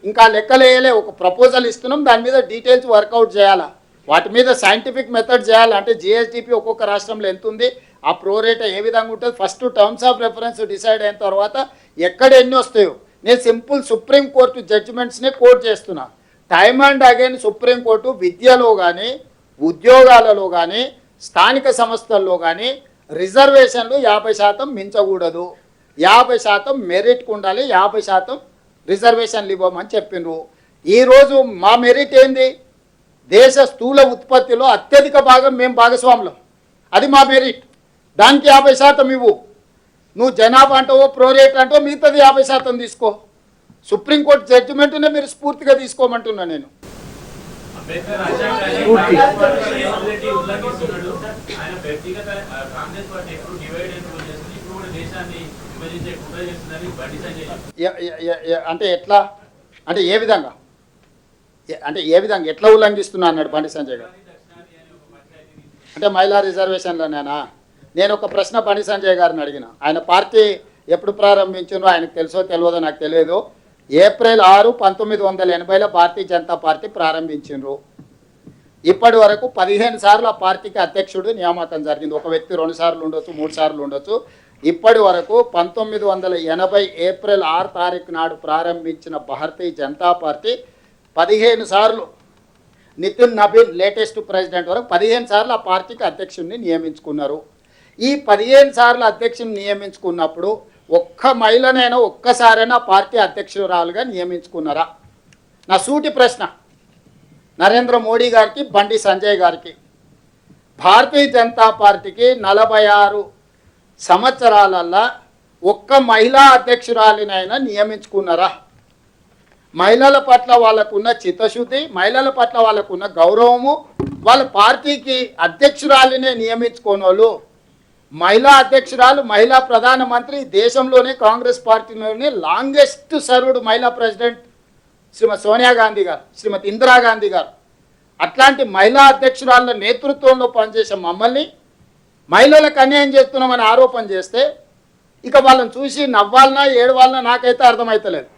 ఇంకా లెక్కలేయలే, ఒక ప్రపోజల్ ఇస్తున్నాం, దాని మీద డీటెయిల్స్ వర్కౌట్ చేయాలా, వాటి మీద సైంటిఫిక్ మెథడ్ చేయాలి. అంటే జిఎస్డిపి ఒక్కొక్క రాష్ట్రంలో ఎంత ఉంది, ఆ ప్రోరేట్ ఏ విధంగా ఉంటుంది, first terms of reference decide అయిన తర్వాత ఎక్కడ ఎన్ని వస్తాయో. నేను సింపుల్ సుప్రీంకోర్టు జడ్జిమెంట్స్నే కోట్ చేస్తున్నా. టైమ్ అండ్ అగైన్ సుప్రీంకోర్టు విద్యలో కానీ, ఉద్యోగాలలో కానీ, స్థానిక సంస్థల్లో కానీ రిజర్వేషన్లు 50% మించకూడదు, 50% మెరిట్కు ఉండాలి, 50% రిజర్వేషన్లు ఇవ్వమని చెప్పిండ్రు. ఈరోజు మా మెరిట్ ఏంది, దేశ స్థూల ఉత్పత్తిలో అత్యధిక భాగం మేము భాగస్వాములం, అది మా మెరిట్. దానికి 50% ఇవ్వు. నువ్వు జనాభా అంటావో ప్రోరేట్ అంటావో మిగతాది 50% తీసుకో. సుప్రీంకోర్టు జడ్జిమెంట్నే మీరు స్ఫూర్తిగా తీసుకోమంటున్నా నేను. అంటే ఎట్లా, అంటే ఏ విధంగా, అంటే ఏ విధంగా ఎట్లా ఉల్లంఘిస్తున్నా అన్నాడు బండి సంజయ్ గారు. అంటే మహిళా రిజర్వేషన్లోనేనా? నేను ఒక ప్రశ్న బండి సంజయ్ గారిని అడిగిన. ఆయన పార్టీ ఎప్పుడు ప్రారంభించారో ఆయనకు తెలుసో తెలియదో నాకు తెలియదు. ఏప్రిల్ 6, 1980లో భారతీయ జనతా పార్టీ ప్రారంభించారు. ఇప్పటి వరకు 15 సార్లు ఆ పార్టీకి అధ్యక్షుడు నియామకం జరిగింది. ఒక వ్యక్తి 2 సార్లు ఉండొచ్చు, 3 సార్లు ఉండొచ్చు. ఇప్పటి వరకు 1980 ఏప్రిల్ 6 తారీఖు నాడు ప్రారంభించిన భారతీయ జనతా పార్టీ 15 సార్లు, నితిన్ నబీన్ లేటెస్ట్ ప్రెసిడెంట్ వరకు 15 సార్లు ఆ పార్టీకి అధ్యక్షుడిని నియమించుకున్నారు. ఈ 15 సార్లు అధ్యక్షుడిని నియమించుకున్నప్పుడు ఒక్క మహిళనైనా ఒక్కసారైనా పార్టీ అధ్యక్షురాలుగా నియమించుకున్నారా? నా సూటి ప్రశ్న నరేంద్ర మోడీ గారికి, బండి సంజయ్ గారికి. భారతీయ జనతా పార్టీకి 46 సంవత్సరాలల్లో ఒక్క మహిళా అధ్యక్షురాలినైనా నియమించుకున్నారా? మహిళల పట్ల వాళ్ళకున్న చిత్తశుద్ధి, మహిళల పట్ల వాళ్ళకున్న గౌరవము, వాళ్ళ పార్టీకి అధ్యక్షురాలినే నియమించుకోని వాళ్ళు, మహిళా అధ్యక్షురాలు, మహిళా ప్రధానమంత్రి, దేశంలోనే కాంగ్రెస్ పార్టీలోనే లాంగెస్ట్ సర్వ్డ్ మహిళా ప్రెసిడెంట్ శ్రీమతి సోనియా గాంధీ గారు, శ్రీమతి ఇందిరాగాంధీ గారు. అట్లాంటి మహిళా అధ్యక్షురాళ్ళ నేతృత్వంలో పనిచేసే మమ్మల్ని మహిళలకు అన్యాయం చేస్తున్నామని ఆరోపణ చేస్తే ఇక వాళ్ళని చూసి నవ్వాలన్నా ఏడవాలన్నా నాకైతే అర్థమవుతలేదు.